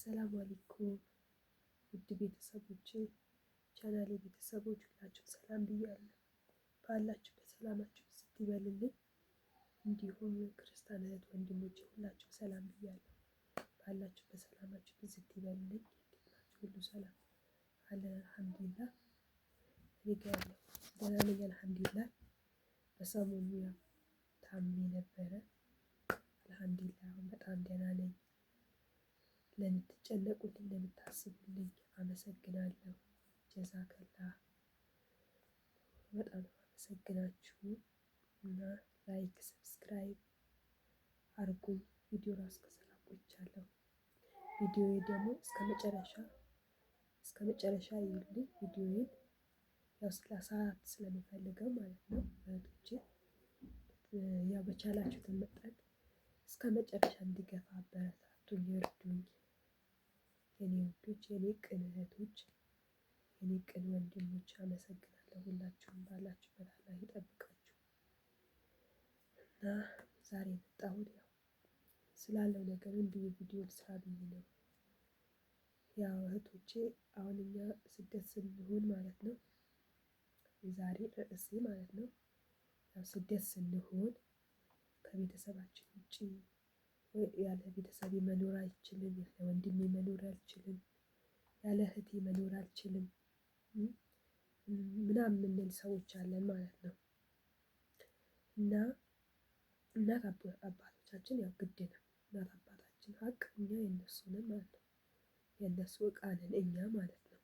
አሰላሙ አለይኩም ውድ ቤተሰቦቼ ቻናሌ ቤተሰቦች ሁላችሁ ሰላም ብያለሁ። ባላችሁበት ሰላማችሁ ስትበልልኝ እንዲሁም ክርስቲያን እህት ወንድሞቼ ሁላችሁ ሰላም ብያለሁ። ባላችሁበት ሰላማችሁ ስትበልልኝ ሁሉ ሰላም አልሐምዱሊላህ። እኔ ጋር ያለው ደህና ነኝ አልሐምዱሊላህ። በሰሞኑ ያው ታሜ ነበረ። አልሐምዱሊላህ አሁን በጣም ደህና ነኝ። ለምትጨነቁልኝ ለምታስቡልኝ አመሰግናለሁ። ጀዛከላ በጣም አመሰግናችሁ እና ላይክ ሰብስክራይብ አርጉኝ። ቪዲዮ ራስ ከሰራ ቆይቻለሁ። ቪዲዮ ደግሞ እስከ መጨረሻ ይዩልኝ። ቪዲዮዬን ያው ሰዓት ስለምፈልገው ማለት ነው። እህቶቼ ያው በቻላችሁት መጠን እስከ መጨረሻ እንዲገፋ አበረታቱኝ፣ ይርዱኝ። የኔ ውዶች፣ የኔ ቅን እህቶች፣ የኔ ቅን ወንድሞች አመሰግናለሁ። ሁላችሁም ባላችሁበት አላህ ይጠብቃችሁ እና ዛሬ የመጣሁት ያው ስላለው ነገር እንዲሁ ቪዲዮ ልስራ ብዬ ነው። ያው እህቶቼ አሁን እኛ ስደት ስንሆን ማለት ነው፣ የዛሬ ርዕሴ ማለት ነው፣ ያው ስደት ስንሆን ከቤተሰባችን ውጪ ያለ ቤተሰቤ መኖር አልችልም፣ ያለ ወንድሜ መኖር አልችልም፣ ያለ እህቴ መኖር አልችልም ምናምን የምንል ሰዎች አለን ማለት ነው። እና እናት አባቶቻችን ያው ግድ ነው። እናት አባታችን ሀቅ እኛ የነሱ ነን ማለት ነው። የነሱ እቃ ነን እኛ ማለት ነው።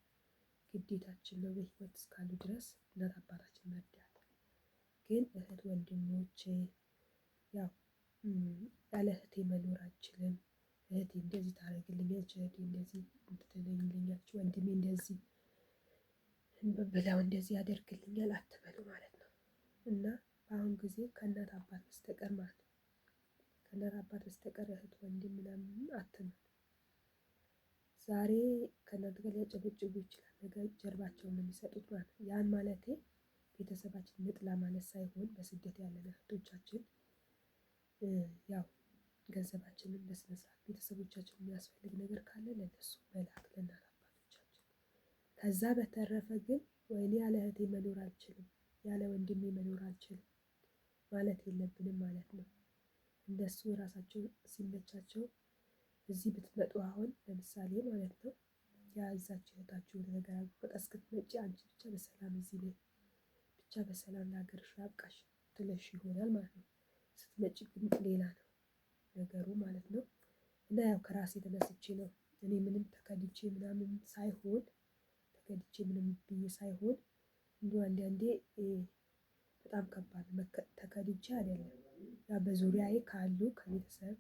ግዴታችን ነው በህይወት እስካሉ ድረስ እናት አባታችን መርዳት። ግን እህት ወንድሞቼ ያው ያለ እህቴ መኖር አልችልም፣ እህቴ እንደዚህ ታደርግልኛለች፣ እህቴ እንደዚህ ትለኝልኛለች፣ ወንድሜ እንደዚህ ብለው እንደዚህ ያደርግልኛል አትበሉ ማለት ነው። እና በአሁን ጊዜ ከእናት አባት በስተቀር ማለት ነው፣ ከእናት አባት በስተቀር እህት ወንድም ምናምን አትመኑ። ዛሬ ከእናንተ ጋር ሊያጨበጭቡ ይችላል፣ ነገ ጀርባቸውን ነው የሚሰጡት ማለት ነው። ያን ማለቴ ቤተሰባችን እንጥላ ማለት ሳይሆን በስደት ያለን እህቶቻችን ያው ገንዘባችንን በስነ ስርዓት ቤተሰቦቻችን የሚያስፈልግ ነገር ካለ ለነሱ መላክ ለእናት አባቶቻችን። ከዛ በተረፈ ግን ወይኔ ያለ እህቴ መኖር አልችልም፣ ያለ ወንድሜ መኖር አልችልም ማለት የለብንም ማለት ነው። እነሱ ራሳቸው ሲመቻቸው እዚህ ብትመጡ አሁን ለምሳሌ ማለት ነው፣ ያዛችሁ እህታችሁ ነገር በቃ እስክትመጪ አንቺ ብቻ በሰላም እዚህ ነይ፣ ብቻ በሰላም ለሀገርሽ ያብቃሽ ትለሽ ይሆናል ማለት ነው። ስትመጪ ግን ሌላ ነው ነገሩ ማለት ነው። እና ያው ከራሴ ተነስቼ ነው እኔ ምንም ተከድቼ ምናምን ሳይሆን ተከድቼ ምንም ብዬ ሳይሆን እንዲሁ አንዳንዴ በጣም ከባድ ተከድቼ አይደለም። ያው በዙሪያዬ ካሉ ከቤተሰብ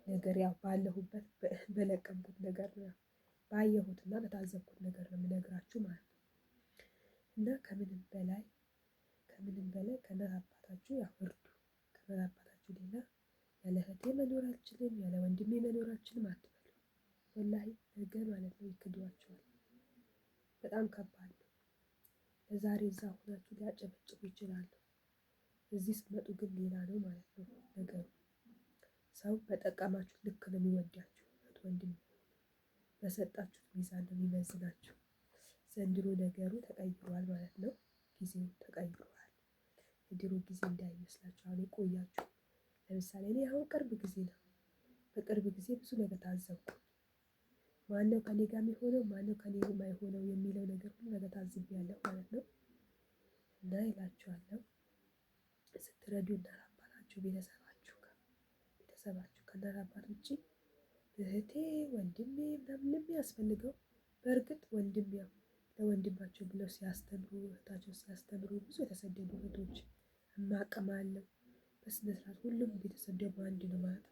ነገር ያው ባለሁበት በለቀምኩት ነገር ነው፣ ባየሁትና በታዘብኩት ነገር ነው የምነግራችሁ ማለት ነው። እና ከምንም በላይ ከእናት አባታችሁ ያው እርዱ። ከእናት አባታችሁ ሌላ ያለ እህቴ መኖር አልችልም፣ ያለ ወንድሜ መኖር አልችልም አትበሉ። ወላሂ ነገ ማለት ነው ይክዷቸዋል። በጣም ከባድ ነው። ለዛሬ እዛ ሆናችሁ ሊያጨበጭቡ ይችላሉ፣ እዚህ ስትመጡ ግን ሌላ ነው ማለት ነው ነገሩ። ሰው በጠቀማችሁ ልክ ነው የሚወዳችሁ። እህት ወንድም በሰጣችሁት ሚዛን ነው የሚመዝናችሁ። ዘንድሮ ነገሩ ተቀይሯል ማለት ነው። ጊዜው ተቀይሯል። የድሮ ጊዜ እንዳይመስላችሁ አሁን የቆያችሁ። ለምሳሌ እኔ አሁን ቅርብ ጊዜ ነው፣ በቅርብ ጊዜ ብዙ ነገር ታዘብኩ። ማነው ከኔ ጋር የሚሆነው ማነው ከኔ የማይሆነው የሚለው ነገር ሁሉ ነገር ታዝቤያለሁ ማለት ነው። እና ይላችኋለሁ ስትረዱ እናት አባታችሁ ቤተሰባችሁ ከእናት አባት ውጪ እህቴ ወንድሜ ምናምን የሚያስፈልገው በእርግጥ ወንድም ያው ለወንድማቸው ብለው ሲያስተምሩ እህታቸው ሲያስተምሩ ብዙ የተሰደዱ እህቶች እማቀማለሁ። በስነ ስርዓት ሁሉም ቤተሰብ ደግሞ አንድ ነው ማለት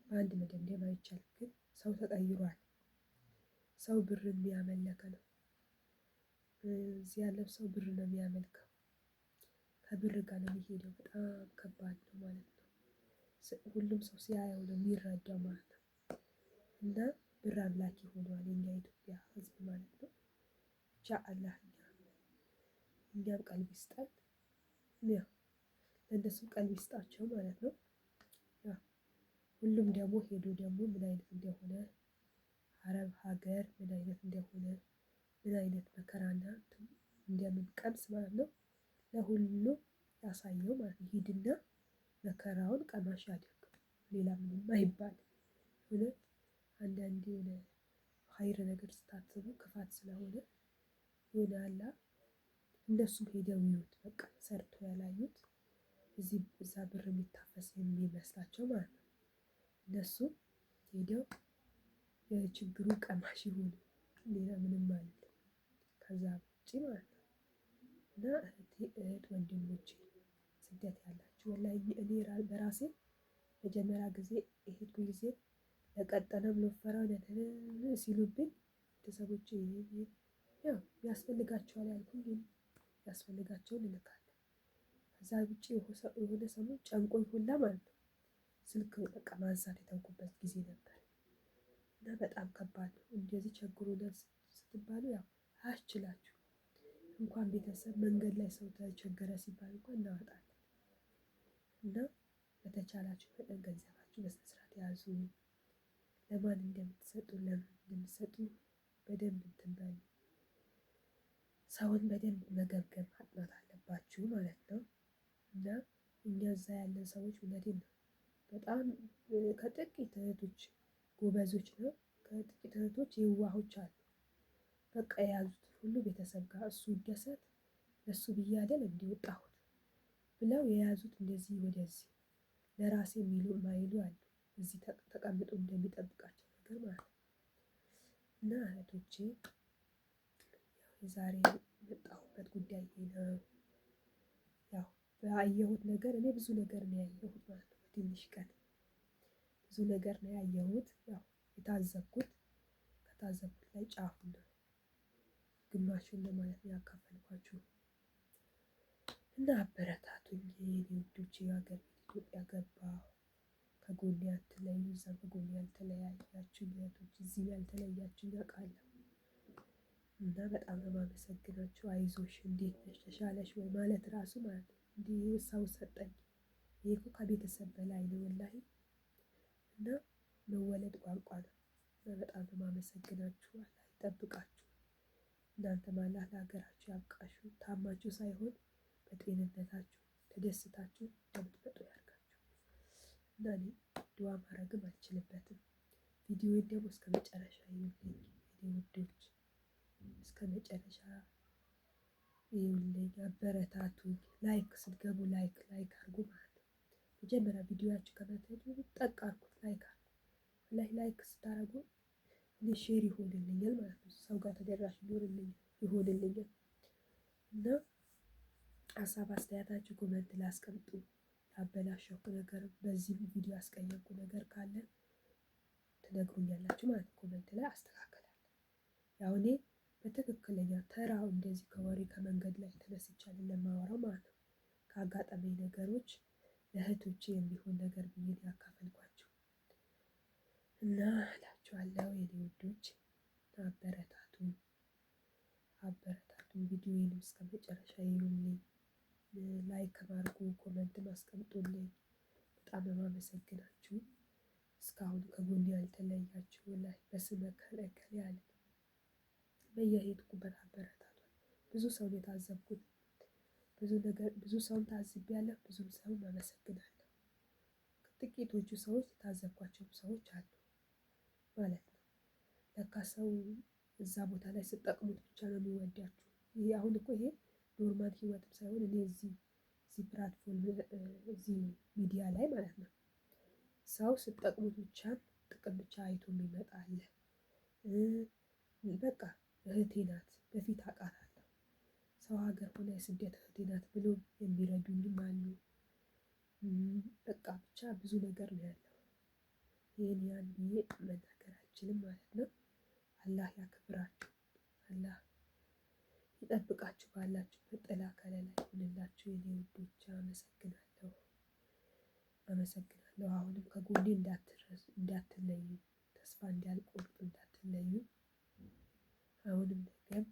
በአንድ መደምደም አይቻልም። ግን ሰው ተቀይሯል። ሰው ብር የሚያመለከ ነው። እዚህ ያለው ሰው ብር ነው የሚያመልከው። ከብር ጋር ነው የሚሄደው። በጣም ከባድ ነው ማለት ነው። ሁሉም ሰው ሲያየው ነው የሚረዳው ማለት ነው። እና ብር አምላኪ ሆኗል የኛ ኢትዮጵያ ሕዝብ ማለት ነው። ብቻ አላህ እኛም ቀልብ ይስጠን፣ ያው ለእነሱም ቀልብ ይስጣቸው ማለት ነው። ያው ሁሉም ደግሞ ሄዶ ደግሞ ምን አይነት እንደሆነ አረብ ሀገር ምን አይነት እንደሆነ ምን አይነት መከራና እንደምንቀምስ ማለት ነው ለሁሉ ያሳየው ማለት ነው። ሂድና መከራውን ቀማሽ አድርግ፣ ሌላ ምንም አይባልም። እውነት አንዳንዴ የሆነ ሀይር ነገር ስታስቡ ክፋት ስለሆነ የሆነ አላ እነሱም ሄደው ይዩት፣ በቃ ሰርቶ ያላዩት እዚህ እዛ ብር የሚታፈስ የሚመስላቸው ማለት ነው። እነሱ ሄደው የችግሩ ቀማሽ ይሆኑ፣ ሌላ ምንም ማለት ነው ከዛ ውጭ ማለት ነው። እና እህት ወንድሞቼ ስደት ያላችሁ ወላሂ እኔ በራሴ መጀመሪያ ጊዜ የሄድኩ ጊዜ ለቀጠነም ለወፈራ ሲሉብኝ ቤተሰቦቼ ያው ያስፈልጋቸዋል ያልኩኝ ያስፈልጋቸውን እልካለሁ። ከዛ ውጭ የሆነ ሰሞን ጨንቆኝ ሁላ ማለት ነው ስልክ በቃ ማንሳት የተውኩበት ጊዜ ነበር። እና በጣም ከባድ ነው እንደዚህ ቸግሮናል ስትባሉ ያው አያስችላችሁ። እንኳን ቤተሰብ መንገድ ላይ ሰው ተቸገረ ሲባል እንኳን እናወጣለን። እና በተቻላችሁ መጠን ገንዘባችሁ በስነ ስርዓት ያዙ። ለማን እንደምትሰጡ ለምን እንደምትሰጡ በደንብ እንትን በሉ። ሰውን በደንብ መገምገም ማጥናት አለባችሁ ማለት ነው። እና እኛ እዛ ያለን ሰዎች እውነቴን ነው በጣም ከጥቂት እህቶች ጎበዞች ነው፣ ከጥቂት እህቶች የዋሆች አሉ። በቃ የያዙት ሁሉ ቤተሰብ ጋር እሱ ይደሰት ለሱ ብዬ አይደል እንዲወጣሁት ብለው የያዙት እንደዚህ ወደዚህ ለራሴ የሚሉ ማይሉ አሉ። እዚህ ተቀምጦ እንደሚጠብቃቸው ነገር ማለት ነው። እና እህቶቼ የዛሬ የመጣሁበት ጉዳይ ይሄ ነው። ያው ባየሁት ነገር እኔ ብዙ ነገር ነው ያየሁት ማለት ነው። በትንሽ ቀን ብዙ ነገር ነው ያየሁት። ያው የታዘብኩት ከታዘብኩት ላይ ጫፉን ነው ግማሹን ለማለት ነው ያካፈልኳችሁ። እና አበረታቱኝ የኔ ውዶቼ። ሀገር ኢትዮጵያ ገባሁ። ከጎኔ አትለዩ። እዛ ከጎኔ ያልተለያያችሁ እህቶች እዚህ ያልተለያችሁ አውቃለሁ። እና በጣም ነው የማመሰግናችሁ። አይዞሽ እንዴት ነሽ ተሻለሽ ወይ ማለት ራሱ ማለት ነው እንዲህ ሰው ሰጠኝ። ይሄ እኮ ከቤተሰብ በላይ ነው ወላሂ። እና መወለድ ቋንቋ ነው። እና በጣም ነው የማመሰግናችሁ። አላህ ይጠብቃችሁ። እናንተም አላህ ለሀገራችሁ ያብቃችሁ። ታማችሁ ሳይሆን በጤንነታችሁ ተደስታችሁ እንደምትመጡ ያድርጋችሁ። እና እኔ ዱዓ ማድረግም አልችልበትም። ቪዲዮውን ደግሞ እስከ መጨረሻ ይዩልኝ የኔ ውዶች፣ እስከ መጨረሻ ይዩልኝ፣ አበረታቱኝ። ላይክ ስትገቡ ላይክ አድርጉ ማለት ነው። መጀመሪያ ቪዲዮያችሁ ከመታየቱ ጠቅ አድርጉት፣ ላይክ አድርጉ። ላይክ ስታደርጉ እኔ ሼር ይሆንልኛል ማለት ነው። ሰው ጋር ተደራሽ ይሆንልኛል። እና ሀሳብ አስተያየታችሁ ኮመንት ላይ አስቀምጡ። ያበላሸኩ ነገር በዚህ ቪዲዮ ያስቀየምኩ ነገር ካለ ትነግሩኛላችሁ ማለት ነው። ኮመንት ላይ አስተካክላለሁ። ያው እኔ በትክክለኛ ተራው እንደዚህ ከወሬ ከመንገድ ላይ ተነስቻለሁ ለማወራው ማለት ነው። ከአጋጣሚ ነገሮች ለእህቶቼ የሚሆን ነገር ብዬ ያካፈልኳችሁ እና እላችኋለሁ የኔ ውዶች አበረታቱኝ። ቪዲዮዬንም እስከ መጨረሻ ይዩልኝ። ላይክ አድርጉ፣ ኮመንት አስቀምጡልኝ። በጣም የማመሰግናችሁ እስካሁን ከጎኔ ያልተለያችሁ ላይ በስመ ከለከል ያለ በየሄድኩበት አበረታቷል። ብዙ ሰው የታዘብኩት ብዙ ሰውን ታዝቤያለሁ። ብዙ ሰውን አመሰግናለሁ። ጥቂቶቹ ሰዎች የታዘብኳቸው ሰዎች አሉ ማለት ነው። ለካ ሰው እዛ ቦታ ላይ ስጠቅሙት ብቻ ነው የሚወዳችሁ። ይሄ አሁን እኮ ይሄ ኖርማል ህይወትም ሳይሆን እኔ እዚህ ፕላትፎርም እዚህ ሚዲያ ላይ ማለት ነው ሰው ስጠቅሙት ብቻ ጥቅም ብቻ አይቶ የሚመጣ አለ። በቃ እህቴ ናት በፊት አውቃታለሁ፣ ሰው ሀገር ሆነ የስደት እህቴ ናት ብሎ የሚረዱኝም አሉ። በቃ ብቻ ብዙ ነገር ነው ያለው። ይህን ያን ብዬ መናገር አልችልም ማለት ነው። አላህ ያክብራችሁ፣ አላህ ይጠብቃችሁ፣ ባላችሁበት ጥላ ከለላ ይሁንላችሁ የኔ ውዶች። አመሰግናለሁ። አሁንም ከጎኔ እንዳትለዩ፣ ተስፋ እንዳልቆርጡ እንዳትለዩ። አሁንም ነገም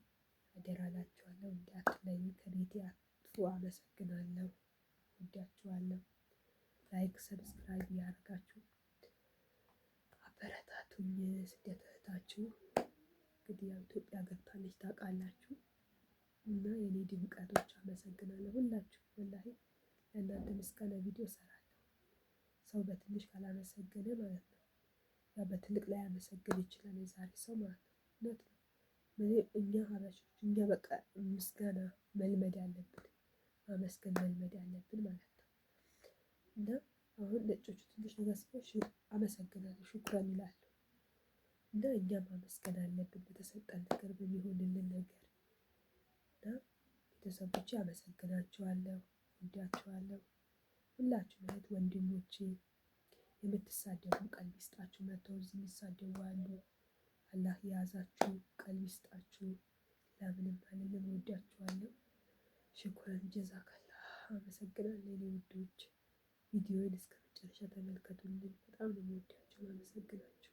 አደራ እላችኋለሁ እንዳትለዩ፣ ከቤቴ አትጥፉ። አመሰግናለሁ፣ ወዳችኋለሁ። ላይክ ሰብስክራይብ ያደርጋችሁ አበረታቱኝ። ስደት እህታችሁ እንግዲህ ያው ኢትዮጵያ ገብታለች ታውቃላችሁ። እና የኔ ድምቀቶች አመሰግናለሁ ሁላችሁ። ወላሂ ለእናንተ ምስጋና ቪዲዮ እሰራለሁ። ሰው በትንሽ ካላመሰገነ ማለት ነው ያው በትልቅ ላይ ያመሰግን ይችላል የዛሬ ሰው ማለት ነው። እውነት ነው። እኛ ሀበሾች እኛ በቃ ምስጋና መልመድ ያለብን ማመስገን መልመድ ያለብን ማለት ነው። እና አሁን ነጮቹ ትንሽ ነገር ሲሆን አመሰግናለሁ ሹክራን ይላሉ። እና እኛም ማመስገን አለብን በተሰጠን ነገር በሚሆንልን ነገር። እና ቤተሰቦቼ አመሰግናችኋለሁ፣ እወዳችኋለሁ። ሁላችሁም እህት ወንድሞቼ የምትሳደቡ ቀልብ ይስጣችሁ። መተው እዚህ የሚሳደቡ አሉ። አላህ የያዛችሁ ቀልብ ይስጣችሁ። ለምንም አልልም፣ እወዳችኋለሁ። ሽኩረን ጀዛከላ። አመሰግናለሁ የኔ ውዶች። ቪዲዮውን እስከ መጨረሻ ተመልከቱልኝ። በጣም ነው የምወዳችሁ፣ አመሰግናችሁ።